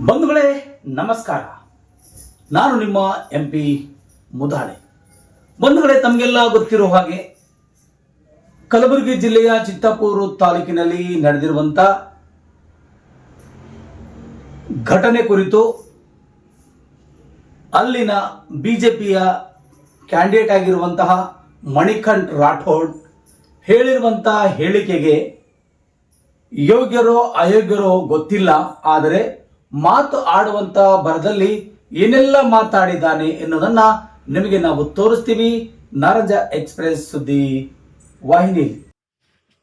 ಬಂಧುಗಳೇ ನಮಸ್ಕಾರ. ನಾನು ನಿಮ್ಮ MP ಮುದಾಳೆ. ಬಂಧುಗಳೇ, ತಮಗೆಲ್ಲ ಗೊತ್ತಿರೋ ಹಾಗೆ ಕಲಬುರಗಿ ಜಿಲ್ಲೆಯ ಚಿತ್ತಾಪುರ ತಾಲೂಕಿನಲ್ಲಿ ನಡೆದಿರುವಂಥ ಘಟನೆ ಕುರಿತು ಅಲ್ಲಿನ ಬಿಜೆಪಿಯ ಕ್ಯಾಂಡಿಡೇಟ್ ಆಗಿರುವಂತಹ ಮಣಿಕಂಠ್ ರಾಠೋಡ್ ಹೇಳಿರುವಂತಹ ಹೇಳಿಕೆಗೆ ಯೋಗ್ಯರೋ ಅಯೋಗ್ಯರೋ ಗೊತ್ತಿಲ್ಲ, ಆದರೆ ಮಾತು ಆಡುವಂತ ಬರದಲ್ಲಿ ಏನೆಲ್ಲ ಮಾತಾಡಿದ್ದಾನೆ ಎನ್ನುವುದನ್ನ ನಿಮಗೆ ನಾವು ತೋರಿಸ್ತೀವಿ ನಾರಂಜ ಎಕ್ಸ್ಪ್ರೆಸ್ ಸುದ್ದಿ ವಾಹಿನಿ.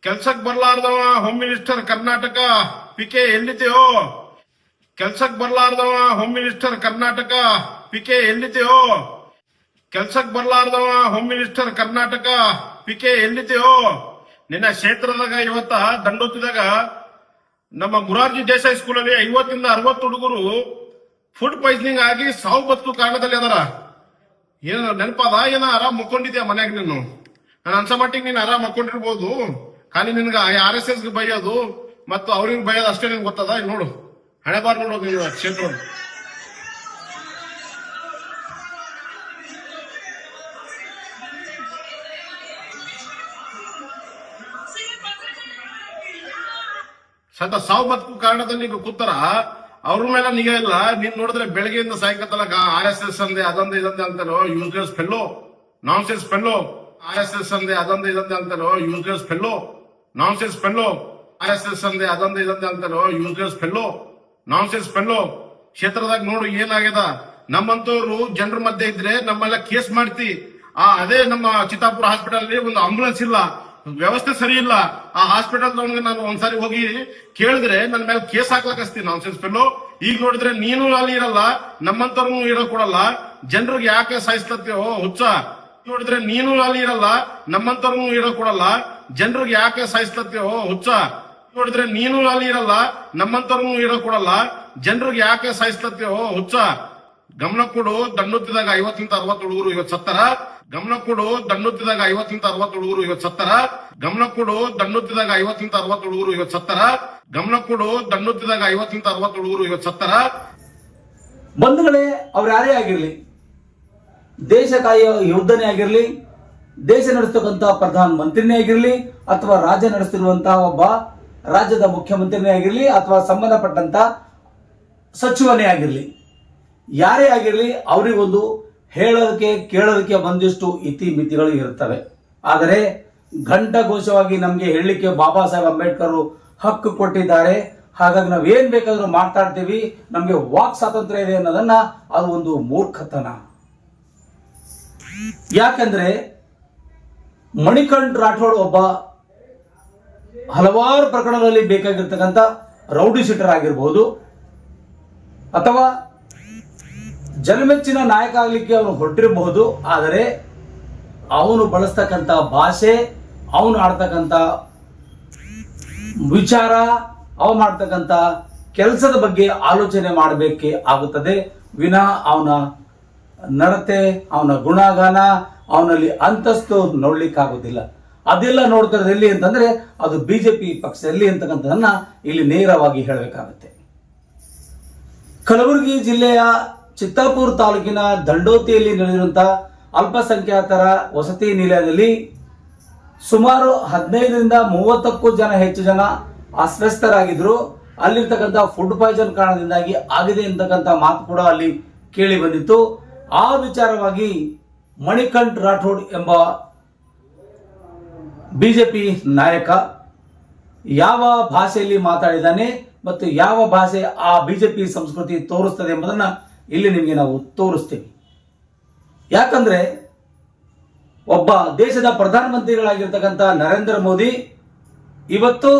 ಕೆಲ್ಸಕ್ಕೆ ಬರ್ಲಾರ್ದವ ಹೋಮ್ ಮಿನಿಸ್ಟರ್ ಕರ್ನಾಟಕ ಪಿಕೆ ಎಲ್ಲಿದೆಯೋ? ಕೆಲ್ಸಕ್ಕೆ ಬರ್ಲಾರ್ದವ ಹೋಮ್ ಮಿನಿಸ್ಟರ್ ಕರ್ನಾಟಕ ಪಿಕೆ ಎಲ್ಲಿದೆಯೋ? ಕೆಲ್ಸಕ್ಕೆ ಬರ್ಲಾರ್ದವ ಹೋಮ್ ಮಿನಿಸ್ಟರ್ ಕರ್ನಾಟಕ ಪಿಕೆ ಎಲ್ಲಿದೆಯೋ? ನಿನ್ನ ಕ್ಷೇತ್ರದಾಗ ಇವತ್ತ ದಂಡೋತಿದಾಗ ನಮ್ಮ ಮುರಾರ್ಜಿ ದೇಸಾಯಿ ಸ್ಕೂಲಲ್ಲಿ 50ರಿಂದ 60 ಹುಡುಗರು ಫುಡ್ ಪಾಯ್ಸನಿಂಗ್ ಆಗಿ ಸಾವು ಬದುಕು ಕಾರಣದಲ್ಲಿ ಅದರ. ಏನ ನೆನಪದ? ಏನ ಆರಾಮ್ ಮಕ್ಕೊಂಡಿದ್ಯಾ ಮನ್ಯಾಗ? ನೀನು ನಾನು ಅನ್ಸ ಮಟ್ಟಿಗೆ ನೀನ್ ಆರಾಮ್ ಮಕ್ಕೊಂಡಿರ್ಬೋದು, ಖಾಲಿ ನಿನ್ಗ RSS ಗೆ ಬೈಯೋದು ಮತ್ತು ಅವ್ರಿಗೆ ಬೈಯೋದು ಅಷ್ಟೇ ನಿನ್ಗೆ ಗೊತ್ತದ. ನೋಡು ಹಣೆ ಬಾರ್ ನೋಡೋದು ನೀವು ಕ್ಷೇತ್ರ. ಸತ ಸಾವು ಬದುಕು ಕಾರಣದಲ್ಲಿ ನೀವು ಕೂತಾರ, ಅವ್ರ ಮೇಲೆ ನಿಗಾ ಇಲ್ಲ. ನೀನ್ ನೋಡಿದ್ರೆ ಬೆಳಗ್ಗೆಯಿಂದ ಸಾಯಂಕಾಲ RSS ಅಂದೆ ಅದಂದೆ ಇದಂದೆ ಅಂತಾರೋ useless fellow, nonsense fellow. RSS ಅಂದೆ ಅದಂದೆ ಇದಂದೆ ಅಂತಾರೋ useless fellow, nonsense fellow. RSS ಅಂದೆ ಅದಂದೆ ಇದಂದೆ ಅಂತಾರೋ ಯೂಸ್ಲೆಸ್ ಫೆಲ್ಲೋ, ನಾನ್ಸೆನ್ಸ್ ಫೆಲ್ಲೋ. ಕ್ಷೇತ್ರದಾಗ ನೋಡು ಏನಾಗ್ಯದ. ನಮ್ಮಂತವ್ರು ಜನರ ಮಧ್ಯೆ ಇದ್ರೆ ನಮ್ಮೆಲ್ಲ ಕೇಸ್ ಮಾಡ್ತಿ. ಅದೇ ನಮ್ಮ ಚಿತ್ತಾಪುರ ಹಾಸ್ಪಿಟಲ್ ಅಲ್ಲಿ ಒಂದು ಆಂಬುಲೆನ್ಸ್ ಇಲ್ಲ, ವ್ಯವಸ್ಥೆ ಸರಿ ಇಲ್ಲ. ಆ ಹಾಸ್ಪಿಟಲ್ ನಾನು ಒಂದ್ಸಾರಿ ಹೋಗಿ ಕೇಳಿದ್ರೆ ನನ್ನ ಮೇಲೆ ಕೇಸ್ ಹಾಕ್ಲಕ್ಕಿಸ್ತೀನಿ. Nonsense fellow. ಈಗ ನೋಡಿದ್ರೆ ನೀನು ಅಲ್ಲಿ ಇರಲ್ಲ, ನಮ್ಮಂತವ್ರು ಇರೋ ಕೊಡಲ್ಲ. ಜನರಿಗೆ ಯಾಕೆ ಸಾಯಿಸ್ಲತ್ತೀವೋ ಹುಚ್ಚ? ನೋಡಿದ್ರೆ ನೀನು ಅಲ್ಲಿ ಇರಲ್ಲ, ನಮ್ಮಂತವ್ರು ಇರೋ ಕೊಡಲ್ಲ. ಜನರಿಗೆ ಯಾಕೆ ಸಾಯಿಸ್ಲತ್ತೀವೋ ಹುಚ್ಚ? ನೋಡಿದ್ರೆ ನೀನು ಅಲ್ಲಿ ಇರಲ್ಲ, ನಮ್ಮಂತವ್ರು ಇರೋ ಕೊಡಲ್ಲ. ಜನರಿಗೆ ಯಾಕೆ ಸಾಯಿಸ್ಲತ್ತೀವೋ ಹುಚ್ಚ? ಗಮನ ಕೊಡು. ದಂಡುತ್ತಿದಾಗ 50ರಿಂದ 60 ಹುಡುಗರು ಇವತ್ತು ಸತ್ತರ. ಗಮನ ಕೊಡು. ದಂಡುತ್ತಿದಾಗ 50ರಿಂದ 60 ಹುಡುಗರು ಇವತ್ತು ಸತ್ತರ. ಗಮನ ಕೊಡು. ದಂಡುತ್ತಿದಾಗ 50ರಿಂದ 60 ಹುಡುಗರು ಇವತ್ತು ಸತ್ತರ. ಗಮನ ಕೊಡು. ದಂಡುತ್ತಿದಾಗ 50ರಿಂದ 60 ಹುಡುಗರು ಇವತ್ತು ಸತ್ತರ. ಬಂಧುಗಳೇ, ಅವ್ರು ಯಾರೇ ಆಗಿರ್ಲಿ, ದೇಶ ಕಾಯೋ ಯೋಧನೇ ಆಗಿರ್ಲಿ, ದೇಶ ನಡೆಸ್ತಕ್ಕಂಥ ಪ್ರಧಾನ ಮಂತ್ರಿನೇ ಆಗಿರ್ಲಿ, ಅಥವಾ ರಾಜ್ಯ ನಡೆಸ್ತಿರುವಂತಹ ಒಬ್ಬ ರಾಜ್ಯದ ಮುಖ್ಯಮಂತ್ರಿನೇ ಆಗಿರ್ಲಿ, ಅಥವಾ ಸಂಬಂಧಪಟ್ಟಂತ ಸಚಿವನೇ ಆಗಿರ್ಲಿ, ಯಾರೇ ಆಗಿರ್ಲಿ, ಅವರಿಗೊಂದು ಹೇಳೋದಕ್ಕೆ ಕೇಳೋದಕ್ಕೆ ಒಂದಿಷ್ಟು ಇತಿಮಿತಿಗಳು ಇರುತ್ತವೆ. ಆದರೆ ಘಂಟಾಘೋಷವಾಗಿ ನಮಗೆ ಹೇಳಲಿಕ್ಕೆ ಬಾಬಾ ಸಾಹೇಬ್ ಅಂಬೇಡ್ಕರ್ ಹಕ್ಕು ಕೊಟ್ಟಿದ್ದಾರೆ. ಹಾಗಾಗಿ ನಾವು ಏನ್ ಬೇಕಾದ್ರೂ ಮಾತಾಡ್ತೀವಿ, ನಮಗೆ ವಾಕ್ ಸ್ವಾತಂತ್ರ್ಯ ಇದೆ ಅನ್ನೋದನ್ನ ಅದು ಒಂದು ಮೂರ್ಖತನ. ಯಾಕಂದ್ರೆ ಮಣಿಕಂಠ್ ರಾಠೋಡ್ ಒಬ್ಬ ಹಲವಾರು ಪ್ರಕರಣಗಳಲ್ಲಿ ಬೇಕಾಗಿರ್ತಕ್ಕಂಥ ರೌಡಿ ಶೀಟರ್ ಆಗಿರ್ಬೋದು, ಅಥವಾ ಜನಮೆಚ್ಚಿನ ನಾಯಕ ಆಗ್ಲಿಕ್ಕೆ ಅವನು ಹೊರಟಿರಬಹುದು. ಆದರೆ ಅವನು ಬಳಸ್ತಕ್ಕಂಥ ಭಾಷೆ, ಅವನು ಆಡ್ತಕ್ಕಂಥ ವಿಚಾರ, ಅವನು ಮಾಡ್ತಕ್ಕಂಥ ಕೆಲಸದ ಬಗ್ಗೆ ಆಲೋಚನೆ ಮಾಡಬೇಕೇ ಆಗುತ್ತದೆ ವಿನಃ ಅವನ ನಡತೆ, ಅವನ ಗುಣಗಾನ, ಅವನಲ್ಲಿ ಅಂತಸ್ತು ನೋಡ್ಲಿಕ್ಕಾಗೋದಿಲ್ಲ. ಅದೆಲ್ಲ ನೋಡ್ತಾರೆ ಎಲ್ಲಿ ಅಂತಂದ್ರೆ ಅದು ಬಿಜೆಪಿ ಪಕ್ಷದಲ್ಲಿ ಅಂತಕ್ಕಂಥದನ್ನ ಇಲ್ಲಿ ನೇರವಾಗಿ ಹೇಳಬೇಕಾಗುತ್ತೆ. ಕಲಬುರಗಿ ಜಿಲ್ಲೆಯ ಚಿತ್ತಾಪುರ ತಾಲೂಕಿನ ದಂಡೋತಿಯಲ್ಲಿ ನಡೆದಿರುವಂತಹ ಅಲ್ಪಸಂಖ್ಯಾತರ ವಸತಿ ನಿಲಯದಲ್ಲಿ ಸುಮಾರು 15ರಿಂದ 30ಕ್ಕೂ ಹೆಚ್ಚು ಜನ ಅಸ್ವಸ್ಥರಾಗಿದ್ರು. ಅಲ್ಲಿರ್ತಕ್ಕಂಥ ಫುಡ್ ಪಾಯ್ಸನ್ ಕಾರಣದಿಂದಾಗಿ ಆಗಿದೆ ಅಂತಕ್ಕಂಥ ಮಾತು ಕೂಡ ಅಲ್ಲಿ ಕೇಳಿ ಬಂದಿತ್ತು. ಆ ವಿಚಾರವಾಗಿ ಮಣಿಕಂಠ್ ರಾಠೋಡ್ ಎಂಬ ಬಿಜೆಪಿ ನಾಯಕ ಯಾವ ಭಾಷೆಯಲ್ಲಿ ಮಾತಾಡಿದ್ದಾನೆ ಮತ್ತು ಯಾವ ಭಾಷೆ ಆ ಬಿಜೆಪಿ ಸಂಸ್ಕೃತಿ ತೋರಿಸ್ತದೆ ಎಂಬುದನ್ನ ಇಲ್ಲಿ ನಿಮಗೆ ನಾವು ತೋರಿಸ್ತೀವಿ. ಯಾಕಂದ್ರೆ ಒಬ್ಬ ದೇಶದ ಪ್ರಧಾನಮಂತ್ರಿಗಳಾಗಿರ್ತಕ್ಕಂಥ ನರೇಂದ್ರ ಮೋದಿ ಇವತ್ತು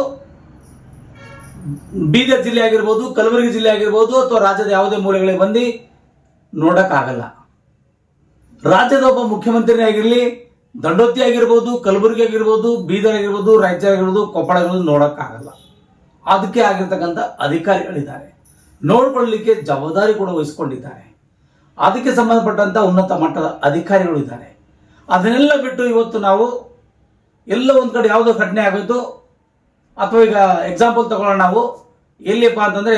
ಬೀದರ್ ಜಿಲ್ಲೆ ಆಗಿರ್ಬೋದು, ಕಲಬುರಗಿ ಜಿಲ್ಲೆ ಆಗಿರ್ಬೋದು, ಅಥವಾ ರಾಜ್ಯದ ಯಾವುದೇ ಮೂಲೆಗಳಿಗೆ ಬಂದು ನೋಡಕ್ಕಾಗಲ್ಲ. ರಾಜ್ಯದ ಒಬ್ಬ ಮುಖ್ಯಮಂತ್ರಿನೇ ಆಗಿರಲಿ, ದಂಡೋತಿ ಆಗಿರ್ಬೋದು, ಕಲಬುರಗಿ ಆಗಿರ್ಬೋದು, ಬೀದರ್ ಆಗಿರ್ಬೋದು, ರಾಯಚೂರು ಆಗಿರ್ಬೋದು, ಕೊಪ್ಪಳ ಆಗಿರ್ಬೋದು, ನೋಡಕ್ಕಾಗಲ್ಲ. ಅದಕ್ಕೆ ಆಗಿರ್ತಕ್ಕಂಥ ಅಧಿಕಾರಿಗಳಿದ್ದಾರೆ, ನೋಡ್ಕೊಳ್ಳಲಿಕ್ಕೆ ಜವಾಬ್ದಾರಿ ಕೂಡ ವಹಿಸಿಕೊಂಡಿದ್ದಾರೆ. ಅದಕ್ಕೆ ಸಂಬಂಧಪಟ್ಟಂತ ಉನ್ನತ ಮಟ್ಟದ ಅಧಿಕಾರಿಗಳು ಇದ್ದಾರೆ. ಅದನ್ನೆಲ್ಲ ಬಿಟ್ಟು ಇವತ್ತು ನಾವು ಎಲ್ಲ ಒಂದ್ ಕಡೆ ಯಾವುದೋ ಘಟನೆ ಆಗೋಯ್ತು, ಅಥವಾ ಈಗ ಎಕ್ಸಾಂಪಲ್ ತಗೊಳ್ಳೋಣ, ನಾವು ಎಲ್ಲಿಯಪ್ಪ ಅಂತಂದ್ರೆ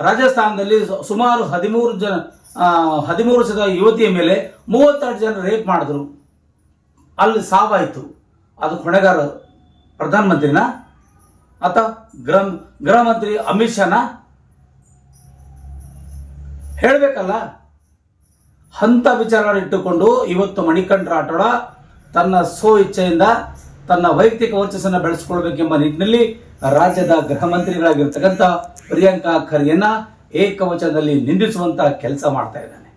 ರಾಜಸ್ಥಾನದಲ್ಲಿ ಸುಮಾರು 13 ಯುವತಿಯ ಮೇಲೆ 32 ಜನ ರೇಪ್ ಮಾಡಿದ್ರು. ಅಲ್ಲಿ ಸಾವಾಯಿತು. ಅದು ಹೊಣೆಗಾರ ಪ್ರಧಾನಮಂತ್ರಿನ ಅಥವಾ ಗೃಹ ಮಂತ್ರಿ ಅಮಿತ್ ಶಾನ? ಹೇಳಬೇಕಲ್ಲ. ಅಂತ ವಿಚಾರಗಳನ್ನು ಇಟ್ಟುಕೊಂಡು ಇವತ್ತು ಮಣಿಕಂಠ ರಾಠೋಡ ತನ್ನ ಇಚ್ಛೆಯಿಂದ ತನ್ನ ವೈಯಕ್ತಿಕ ವರ್ಚಸ್ಸನ್ನು ಬೆಳೆಸಿಕೊಳ್ಬೇಕೆಂಬ ನಿಟ್ಟಿನಲ್ಲಿ ರಾಜ್ಯದ ಗೃಹ ಮಂತ್ರಿಗಳಾಗಿರ್ತಕ್ಕಂಥ ಪ್ರಿಯಾಂಕಾ ಖರ್ಗೆಯನ್ನ ಏಕವಚನದಲ್ಲಿ ನಿಂದಿಸುವಂತಹ ಕೆಲಸ ಮಾಡ್ತಾ ಇದ್ದಾನೆ.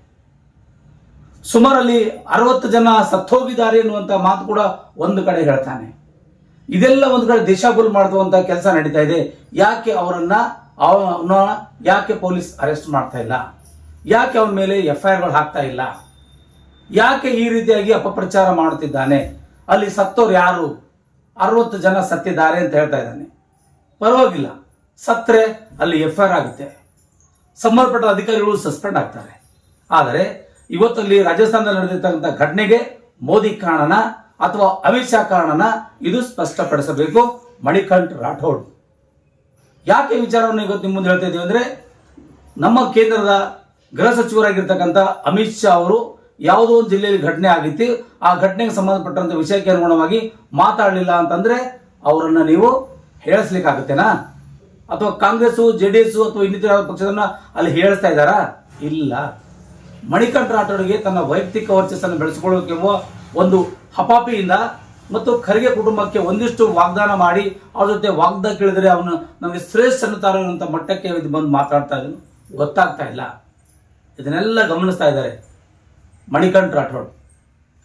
ಸುಮಾರಲ್ಲಿ 60 ಜನ ಸತ್ತೋಗಿದ್ದಾರೆ ಎನ್ನುವಂತ ಮಾತು ಕೂಡ ಒಂದು ಕಡೆ ಹೇಳ್ತಾನೆ. ಇದೆಲ್ಲ ಒಂದು ಕಡೆ ದಿಶಾಗುಲ್ ಮಾಡುವಂತ ಕೆಲಸ ನಡೀತಾ ಇದೆ. ಯಾಕೆ ಅವನ ಯಾಕೆ ಪೊಲೀಸ್ ಅರೆಸ್ಟ್ ಮಾಡ್ತಾ ಇಲ್ಲ? ಯಾಕೆ ಅವನ ಮೇಲೆ FIR ಹಾಕ್ತಾ ಇಲ್ಲ? ಯಾಕೆ ಈ ರೀತಿಯಾಗಿ ಅಪಪ್ರಚಾರ ಮಾಡುತ್ತಿದ್ದಾನೆ? ಅಲ್ಲಿ ಸತ್ತೋರು ಯಾರು? 60 ಜನ ಸತ್ತಿದ್ದಾರೆ ಅಂತ ಹೇಳ್ತಾ ಇದ್ದಾನೆ. ಪರವಾಗಿಲ್ಲ, ಸತ್ತರೆ ಅಲ್ಲಿ FIR ಆಗುತ್ತೆ, ಸಂಬಂಧಪಟ್ಟ ಅಧಿಕಾರಿಗಳು ಸಸ್ಪೆಂಡ್ ಆಗ್ತಾರೆ. ಆದರೆ ಇವತ್ತಲ್ಲಿ ರಾಜಸ್ಥಾನದಲ್ಲಿ ನಡೆದಿರ್ತಕ್ಕಂಥ ಘಟನೆಗೆ ಮೋದಿ ಕಾರಣನ ಅಥವಾ ಅಮಿತ್ ಶಾ ಕಾರಣನ? ಇದು ಸ್ಪಷ್ಟಪಡಿಸಬೇಕು ಮಣಿಕಂಠ ರಾಠೋಡ್. ಯಾಕೆ ವಿಚಾರವನ್ನು ಇವತ್ತು ನಿಮ್ಮ ಮುಂದೆ ಹೇಳ್ತಾ ಇದ್ದೀವಿ ಅಂದ್ರೆ, ನಮ್ಮ ಕೇಂದ್ರದ ಗೃಹ ಸಚಿವರಾಗಿರ್ತಕ್ಕಂಥ ಅಮಿತ್ ಶಾ ಅವರು ಯಾವುದೋ ಒಂದು ಜಿಲ್ಲೆಯಲ್ಲಿ ಘಟನೆ ಆಗಿತ್ತು, ಆ ಘಟನೆಗೆ ಸಂಬಂಧಪಟ್ಟಂತ ವಿಷಯಕ್ಕೆ ಅನುಗುಣವಾಗಿ ಮಾತಾಡಲಿಲ್ಲ ಅಂತಂದ್ರೆ ಅವರನ್ನ ನೀವು ಹೇಳಿಸ್ಲಿಕ್ಕಾಗುತ್ತೇನಾ? ಅಥವಾ ಕಾಂಗ್ರೆಸ್, JDS ಅಥವಾ ಇನ್ನಿತರ ಪಕ್ಷದನ್ನ ಅಲ್ಲಿ ಹೇಳಿಸ್ತಾ ಇದ್ದಾರಾ? ಇಲ್ಲ. ಮಣಿಕಂಠ ರಾಠೋಡ್ಗೆ ತನ್ನ ವೈಯಕ್ತಿಕ ವರ್ಚಸ್ಸನ್ನು ಬೆಳೆಸಿಕೊಳ್ಳಬೇಕೆಂಬ ಒಂದು ಹಪಾಪಿಯಿಂದ ಮತ್ತು ಖರ್ಗೆ ಕುಟುಂಬಕ್ಕೆ ಒಂದಿಷ್ಟು ವಾಗ್ದಾನ ಮಾಡಿ ಅವ್ರ ಜೊತೆ ವಾಗ್ದಾನ ಕೇಳಿದ್ರೆ ಅವನು ನಮಗೆ ಶ್ರೇಷ್ಠ ಅನ್ನುತ್ತಾರೆ ಅನ್ನುವಂಥ ಮಟ್ಟಕ್ಕೆ ಬಂದು ಮಾತಾಡ್ತಾ ಇದ್ದನು. ಗೊತ್ತಾಗ್ತಾ ಇಲ್ಲ. ಇದನ್ನೆಲ್ಲ ಗಮನಿಸ್ತಾ ಇದ್ದಾರೆ ಮಣಿಕಂಠ ರಾಠೋಡ್.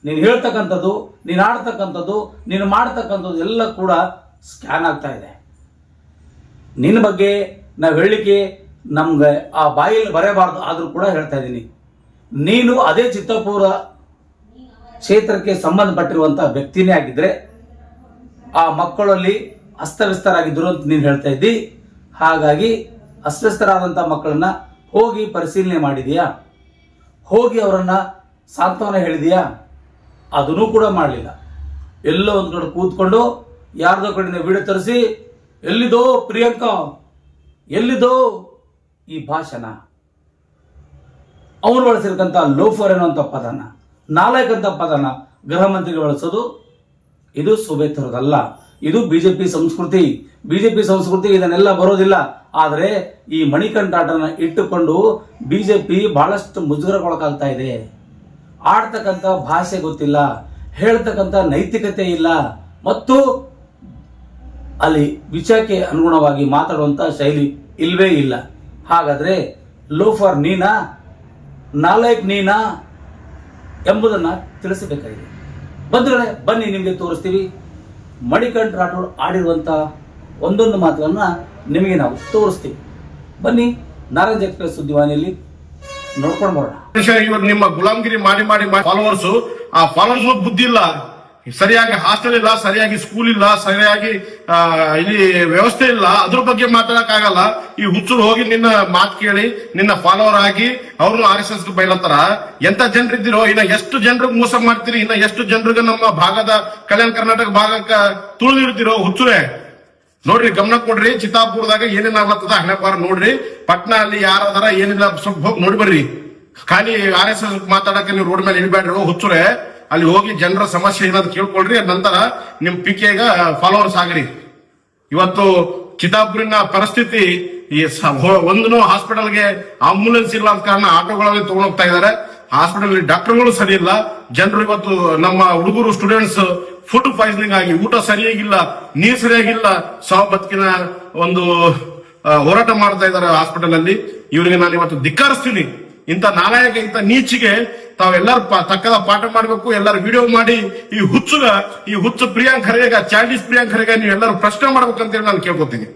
ನೀನು ಹೇಳ್ತಕ್ಕಂಥದ್ದು, ನೀನು ಆಡ್ತಕ್ಕಂಥದ್ದು, ನೀನು ಮಾಡ್ತಕ್ಕಂಥದ್ದು ಎಲ್ಲ ಕೂಡ ಸ್ಕ್ಯಾನ್ ಆಗ್ತಾ ಇದೆ. ನಿನ್ನ ಬಗ್ಗೆ ನಾವು ಹೇಳಲಿಕ್ಕೆ ನಮ್ಗೆ ಆ ಬಾಯಲ್ಲಿ ಬರೆಯಬಾರ್ದು, ಆದರೂ ಕೂಡ ಹೇಳ್ತಾ ಇದ್ದೀನಿ. ನೀನು ಅದೇ ಚಿತ್ತಾಪುರ ಕ್ಷೇತ್ರಕ್ಕೆ ಸಂಬಂಧಪಟ್ಟಿರುವಂತಹ ವ್ಯಕ್ತಿನೇ ಆಗಿದ್ರೆ ಆ ಮಕ್ಕಳಲ್ಲಿ ಅಸ್ತವ್ಯಸ್ತರಾಗಿದ್ದರು ಅಂತ ನೀನು ಹೇಳ್ತಾ ಇದ್ದಿ. ಹಾಗಾಗಿ ಅಸ್ವಸ್ಥರಾದಂತಹ ಮಕ್ಕಳನ್ನ ಹೋಗಿ ಪರಿಶೀಲನೆ ಮಾಡಿದೀಯಾ? ಹೋಗಿ ಅವರನ್ನ ಸಾಂತ್ವನ ಹೇಳಿದೀಯಾ? ಅದನ್ನೂ ಕೂಡ ಮಾಡಲಿಲ್ಲ. ಎಲ್ಲೋ ಒಂದು ಕಡೆ ಕೂತ್ಕೊಂಡು ಯಾರ್ದೋ ಕಡೆಯಿಂದ ವಿಡಿಯೋ ತರಿಸಿ, ಎಲ್ಲಿದೋ ಪ್ರಿಯಾಂಕಾ, ಎಲ್ಲಿದೋ ಈ ಭಾಷಣ, ಅವನು ಬಳಸಿರ್ತಕ್ಕಂಥ ಲೋಫರ್ ಅನ್ನುವಂಥ ಪದನ, ನಾಲಾಯಕ್ ಅಂತ ಪದನ ಗೃಹ ಮಂತ್ರಿಗಳು ಬಳಸೋದು ಇದು ಶೋಭೆತರದಲ್ಲ. ಇದು ಬಿಜೆಪಿ ಸಂಸ್ಕೃತಿ. ಬಿಜೆಪಿ ಸಂಸ್ಕೃತಿ ಇದನ್ನೆಲ್ಲ ಬರೋದಿಲ್ಲ. ಆದರೆ ಈ ಮಣಿಕಂಠ ರಾಠೋಡ್ನ ಇಟ್ಟುಕೊಂಡು ಬಿಜೆಪಿ ಬಹಳಷ್ಟು ಮುಜುಗರಕ್ಕೊಳಗಾಗ್ತಾ ಇದೆ. ಆಡ್ತಕ್ಕಂಥ ಭಾಷೆ ಗೊತ್ತಿಲ್ಲ, ಹೇಳ್ತಕ್ಕಂಥ ನೈತಿಕತೆ ಇಲ್ಲ, ಮತ್ತು ಅಲ್ಲಿ ವಿಷಯಕ್ಕೆ ಅನುಗುಣವಾಗಿ ಮಾತಾಡುವಂಥ ಶೈಲಿ ಇಲ್ವೇ ಇಲ್ಲ. ಹಾಗಾದ್ರೆ ಲೋಫರ್ ನೀನಾ, ನಾಲಾಯಕ್ ನೀನಾ ಎಂಬುದನ್ನು ತಿಳಿಸಬೇಕಾಗಿದೆ. ಬಂಧುಗಳೇ, ಬನ್ನಿ ನಿಮಗೆ ತೋರಿಸ್ತೀವಿ. ಮಣಿಕಂಠ ರಾಠೋಡ್ ಆಡಿರುವಂಥ ಒಂದೊಂದು ಮಾತುಗಳನ್ನ ನಿಮಗೆ ನಾವು ತೋರಿಸ್ತೀವಿ. ಬನ್ನಿ, ನಾರಾಯಣ್ ಎಕ್ಸ್ಪ್ರೆಸ್ ಸುದ್ದಿವಾಹಿನಿಯಲ್ಲಿ ನೋಡ್ಕೊಂಡು ಬರೋಣ. ಇವಾಗ ನಿಮ್ಮ ಗುಲಾಮ್ಗಿರಿ ಮಾಡಿ ಮಾಡಿ ಫಾಲೋವರ್ಸ್, ಆ ಫಾಲೋವರ್ಸ್ ಬುದ್ಧಿ ಇಲ್ಲ, ಸರಿಯಾಗಿ ಹಾಸ್ಟೆಲ್ ಇಲ್ಲ, ಸರಿಯಾಗಿ ಸ್ಕೂಲ್ ಇಲ್ಲ, ಸರಿಯಾಗಿ ಇಲ್ಲಿ ವ್ಯವಸ್ಥೆ ಇಲ್ಲ. ಅದ್ರ ಬಗ್ಗೆ ಮಾತಾಡಕ್ ಆಗಲ್ಲ. ಈ ಹುಚ್ಚರು ಹೋಗಿ ನಿನ್ನ ಮಾತು ಕೇಳಿ ನಿನ್ನ ಫಾಲೋವರ್ ಆಗಿ ಅವ್ರನ್ನು RSS ಬೈಲತ್ತಾರ. ಎಂತ ಜನರಿದ್ದೀರೋ, ಇನ್ನ ಎಷ್ಟು ಜನರಿಗೆ ಮೋಸ ಮಾಡ್ತೀರಿ, ಇನ್ನ ಎಷ್ಟು ಜನರಿಗೆ ನಮ್ಮ ಭಾಗದ ಕಲ್ಯಾಣ ಕರ್ನಾಟಕ ಭಾಗಕ್ಕೆ ತುಳಿದಿರ್ತೀರೋ ಹುಚ್ಚರೇ. ನೋಡ್ರಿ, ಗಮನ ಕೊಡ್ರಿ. ಚಿತ್ತಾಪುರದಾಗ ಏನೇನಾಗ್ಲತ್ತದ ಹಣೆಬಾರ ನೋಡ್ರಿ. ಪಟ್ನಾ ಅಲ್ಲಿ ಯಾರದಾರ ಏನಿಲ್ಲ ಸ್ವಲ್ಪ ಹೋಗಿ ನೋಡಿ ಬರ್ರಿ. ಖಾಲಿ RSS ಮಾತಾಡಕ್ಕೆ ನೀವು ರೋಡ್ ಮೇಲೆ ಇಡಬೇಡ್ರಿ ಹುಚ್ಚರೇ. ಅಲ್ಲಿ ಹೋಗಿ ಜನರ ಸಮಸ್ಯೆ ಏನಾದ್ರು ಕೇಳ್ಕೊಳ್ರಿ. ನಂತರ ನಿಮ್ PK ಫಾಲೋವರ್ಸ್ ಆಗ್ರಿ. ಇವತ್ತು ಚಿತ್ತಾಪುರಿನ ಪರಿಸ್ಥಿತಿ, ಈ ಒಂದು ಹಾಸ್ಪಿಟಲ್ಗೆ ಆಂಬುಲೆನ್ಸ್ ಇಲ್ಲ ಅಂತ ಕಾರಣ ಆಟೋಗಳಲ್ಲಿ ತಗೊಂಡ್ ಹೋಗ್ತಾ ಇದಾರೆ. ಹಾಸ್ಪಿಟಲ್ ಡಾಕ್ಟರ್ಗಳು ಸರಿ ಇಲ್ಲ. ಜನರು ಇವತ್ತು ನಮ್ಮ ಹುಡುಗರು ಸ್ಟೂಡೆಂಟ್ಸ್ ಫುಡ್ ಪಾಯ್ಸನಿಂಗ್ ಆಗಿ ಊಟ ಸರಿಯಾಗಿಲ್ಲ, ನೀರ್ ಸರಿಯಾಗಿಲ್ಲ, ಸಾವು ಬದುಕಿನ ಒಂದು ಹೋರಾಟ ಮಾಡ್ತಾ ಇದ್ದಾರೆ ಹಾಸ್ಪಿಟಲ್ ಅಲ್ಲಿ. ಇವರಿಗೆ ನಾನು ಇವತ್ತು ಧಿಕ್ಕರಿಸ್ತೀನಿ. ಇಂಥ ನಾಲಾಯಕ, ಇಂಥ ನೀಚಿಗೆ ತಾವೆಲ್ಲರೂ ತಕ್ಕದ ಪಾಠ ಮಾಡಬೇಕು. ಎಲ್ಲರೂ ವಿಡಿಯೋ ಮಾಡಿ ಈ ಹುಚ್ಚು ಪ್ರಿಯಾಂಕ್ ಖರ್ಗೆ, ಚಾರ್ಲಿಸ್ ಪ್ರಿಯಾಂಕ್ ಖರ್ಗೆ ನೀವೆಲ್ಲರೂ ಪ್ರಶ್ನೆ ಮಾಡ್ಬೇಕಂತೇಳಿ ನಾನು ಕೇಳ್ಕೊತೀನಿ.